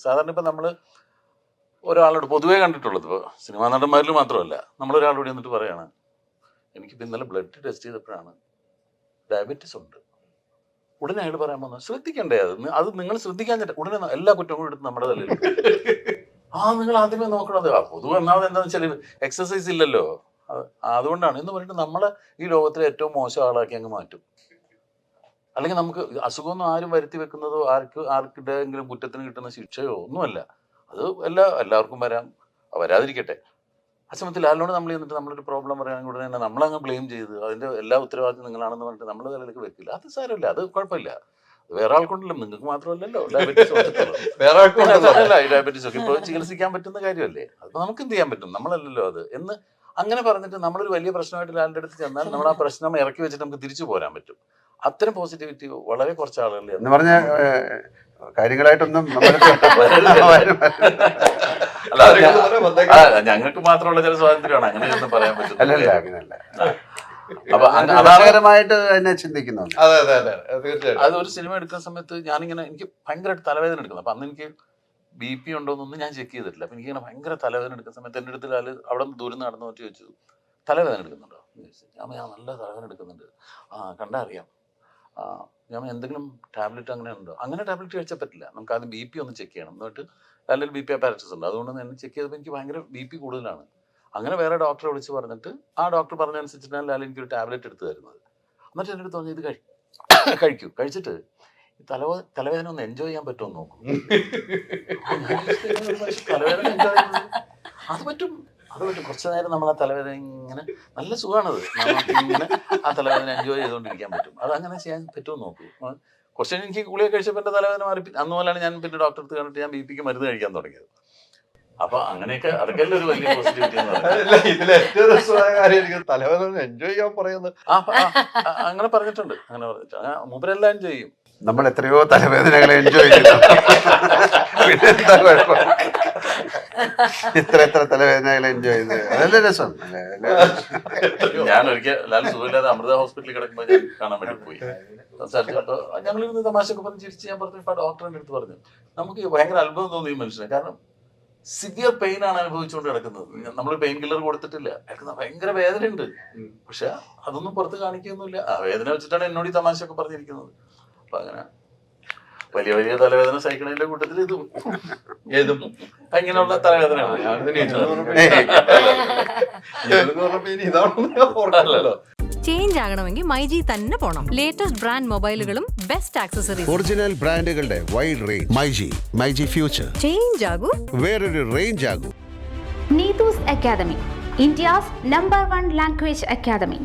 സാധാരണ ഇപ്പം നമ്മൾ ഒരാളോട് പൊതുവേ കണ്ടിട്ടുള്ളത്, ഇപ്പോൾ സിനിമാ നടന്മാരിൽ മാത്രമല്ല, നമ്മളൊരാളോട് എന്നിട്ട് പറയാണ്, എനിക്കിപ്പോൾ ഇന്നലെ ബ്ലഡ് ടെസ്റ്റ് ചെയ്തപ്പോഴാണ് ഡയബറ്റീസ് ഉണ്ട്. ഉടനെ അയാൾ പറയാൻ പോകുന്നത് ശ്രദ്ധിക്കണ്ടേ, അത് നിങ്ങൾ ശ്രദ്ധിക്കാൻ ഉടനെ എല്ലാ കുറ്റങ്ങളും എടുത്ത് നമ്മുടെ തലയിൽ നിങ്ങൾ ആദ്യമേ നോക്കണത്. പൊതുവെ ഒന്നാമത് എന്താണെന്ന് വെച്ചാൽ എക്സസൈസ് ഇല്ലല്ലോ, അതുകൊണ്ടാണ് എന്ന് പറഞ്ഞിട്ട് നമ്മളെ ഈ ലോകത്തിലെ ഏറ്റവും മോശം ആളാക്കി അങ്ങ് മാറ്റും. അല്ലെങ്കിൽ നമുക്ക് അസുഖമൊന്നും ആരും വരുത്തി വെക്കുന്നതോ ആർക്കിടെങ്കിലും കുറ്റത്തിന് കിട്ടുന്ന ശിക്ഷയോ ഒന്നുമല്ല. അത് എല്ലാവർക്കും വരാതിരിക്കട്ടെ. ആ സമയത്തിൽ ലാലിനോട് നമ്മൾ ചെന്നിട്ട് നമ്മളൊരു പ്രോബ്ലം പറയുകയാണെങ്കിൽ ഉടനെ തന്നെ നമ്മളങ്ങ് ബ്ലെയിം ചെയ്ത് അതിൻ്റെ എല്ലാ ഉത്തരവാദിത്വം നിങ്ങളാണെന്ന് പറഞ്ഞിട്ട് നമ്മുടെ തലയിലേക്ക് വെക്കില്ല. അത് സാരമില്ല, അത് കുഴപ്പമില്ല. വേറെ ആൾക്കുണ്ടല്ലോ, നിങ്ങൾക്ക് മാത്രമല്ലല്ലോ ഡയബറ്റീസ്. വേറെ ആൾക്കുണ്ടല്ല ഈ ഡയബറ്റീസ് ഒക്കെ ഇപ്പോൾ ചികിത്സിക്കാൻ പറ്റുന്ന കാര്യമല്ലേ, അത് നമുക്ക് എന്ത് ചെയ്യാൻ പറ്റും, നമ്മളല്ലല്ലോ അത് എന്ന് അങ്ങനെ പറഞ്ഞിട്ട് നമ്മളൊരു വലിയ പ്രശ്നമായിട്ട് ലാലിൻ്റെ അടുത്ത് ചെന്നാൽ നമ്മൾ ആ പ്രശ്നം ഇറക്കി വെച്ചിട്ട് നമുക്ക് തിരിച്ചു പോരാൻ പറ്റും. അത്തരം പോസിറ്റിവിറ്റി വളരെ കുറച്ച് ആളുകളിൽ എന്ന് പറഞ്ഞ കാര്യങ്ങളായിട്ടൊന്നും ഞങ്ങൾക്ക് മാത്രമുള്ള ചില സ്വാതന്ത്ര്യമാണ്, അങ്ങനെയൊന്നും പറയാൻ പറ്റും. അപ്പൊ അനാഗരമായിട്ട് തന്നെ ചിന്തിക്കുന്നു. അത് ഒരു സിനിമ എടുക്കുന്ന സമയത്ത് എനിക്ക് ഭയങ്കരമായിട്ട് തലവേദന എടുക്കുന്നത്. അപ്പൊ അന്ന് എനിക്ക് BP ഉണ്ടോന്നൊന്നും ഞാൻ ചെക്ക് ചെയ്തിട്ടില്ല. അപ്പൊ എനിക്കിങ്ങനെ ഭയങ്കര തലവേദന എടുക്കുന്ന സമയത്ത് എൻ്റെ അടുത്ത് അവിടെ നിന്ന് ദൂരം നടന്നു വെച്ച് ചോദിച്ചു, തലവേദന എടുക്കുന്നുണ്ടോ? ഞാൻ നല്ല തലവേദന എടുക്കുന്നുണ്ട്. കണ്ടാ അറിയാം. ഞാൻ എന്തെങ്കിലും ടാബ്ലറ്റ് അങ്ങനെ ഉണ്ടോ? അങ്ങനെ ടാബ്ലറ്റ് കഴിച്ചാൽ പറ്റില്ല, നമുക്ക് ആദ്യം BP ഒന്ന് ചെക്ക് ചെയ്യണം. എന്നിട്ട് അല്ലെങ്കിൽ BP അപ്പാരറ്റസ് ഉണ്ട്, അതുകൊണ്ട് തന്നെ ചെക്ക് ചെയ്തപ്പോൾ എനിക്ക് ഭയങ്കര BP കൂടുതലാണ്. അങ്ങനെ വേറെ ഡോക്ടറെ വിളിച്ച് പറഞ്ഞിട്ട് ആ ഡോക്ടർ പറഞ്ഞതനുസരിച്ചിട്ടാണ് ലാൽ എനിക്കൊരു ടാബ്ലറ്റ് എടുത്ത് തരുന്നത്. എന്നിട്ട് എൻ്റെ അടുത്ത് തോന്നി ഇത് കഴിക്കൂ, കഴിച്ചിട്ട് തലവേദന ഒന്ന് എൻജോയ് ചെയ്യാൻ പറ്റുമോ നോക്കും. തലവേദന എൻജോയ് അത് പറ്റും. കുറച്ച് നേരം നമ്മൾ ആ തലവേദന ഇങ്ങനെ നല്ല സുഖമാണത്, ഇങ്ങനെ ആ തലവേദന എൻജോയ് ചെയ്തുകൊണ്ടിരിക്കാൻ പറ്റും. അതങ്ങനെ ചെയ്യാൻ പറ്റുമോ നോക്കൂ. കുറച്ച് എനിക്ക് ഗുളിക കഴിച്ചപ്പോൾ എൻ്റെ തലവേദന മാറി. അന്ന് മുതലാണ് ഞാൻ പിന്നെ ഡോക്ടറെ അടുത്ത് കണ്ടിട്ട് ഞാൻ BP മരുന്ന് കഴിക്കാൻ തുടങ്ങിയത്. അപ്പൊ അങ്ങനെയൊക്കെ അതൊക്കെ ഒരു വലിയ പോസിറ്റിവിറ്റി തലവേദന എൻജോയ് ചെയ്യാൻ പറയുന്നത്. അങ്ങനെ പറഞ്ഞിട്ടുണ്ട്. മൂപ്പരെല്ലാം എൻജോയ് ചെയ്യും. നമ്മൾ എത്രയോ തലവേദനകളെ എൻജോയ് ചെയ്തു. പിന്നെന്താ കുഴപ്പം? എത്ര തലവേദനകളെ എൻജോയ് ചെയ്ത് അതല്ലേ രസം. ഞാൻ ഒരിക്കൽ ലാൽ സുഖമില്ലാതെ അമൃത ഹോസ്പിറ്റലിൽ കിടക്കുമ്പോൾ ഞാൻ കാണാൻ വേണ്ടി പോയി. സംസാരിച്ചപ്പോൾ ഞങ്ങളിരുന്ന് തമാശയൊക്കെ പറഞ്ഞ് ചിരിച്ച് ഞാൻ പറഞ്ഞു, ഇപ്പൊ ഡോക്ടറിന്റെ അടുത്ത് പറഞ്ഞു, നമുക്ക് ഭയങ്കര അത്ഭുതം തോന്നി ഈ മനുഷ്യനെ. കാരണം സിവിയർ പെയിൻ ആണ് അനുഭവിച്ചുകൊണ്ട് കിടക്കുന്നത്. നമ്മൾ പെയിൻ കില്ലർ കൊടുത്തിട്ടില്ല, അയാൾക്ക് ഭയങ്കര വേദനയുണ്ട്. പക്ഷെ അതൊന്നും പുറത്ത് കാണിക്കൊന്നുമില്ല. ആ വേദന വെച്ചിട്ടാണ് എന്നോട് ഈ തമാശയൊക്കെ പറഞ്ഞിരിക്കുന്നത്. അപ്പൊ അങ്ങനെ വലിയ തലവേദന സഹിക്കണതിന്റെ കൂട്ടത്തിൽ ഏതും അങ്ങനെയുള്ള തലവേദനയാണ്. ചേഞ്ച് ആകണമെങ്കിൽ മൈജി തന്നെ പോണം. ലേറ്റസ്റ്റ് ബ്രാൻഡ് മൊബൈലുകളും ബെസ്റ്റ് ആക്സസറീസ്, ഒറിജിനൽ ബ്രാൻഡുകളുടെ wide range. MyG future. Change ആകൂ, വേറൊരു റേഞ്ച് ആകൂ. Neetu's Academy, India's #1 language academy.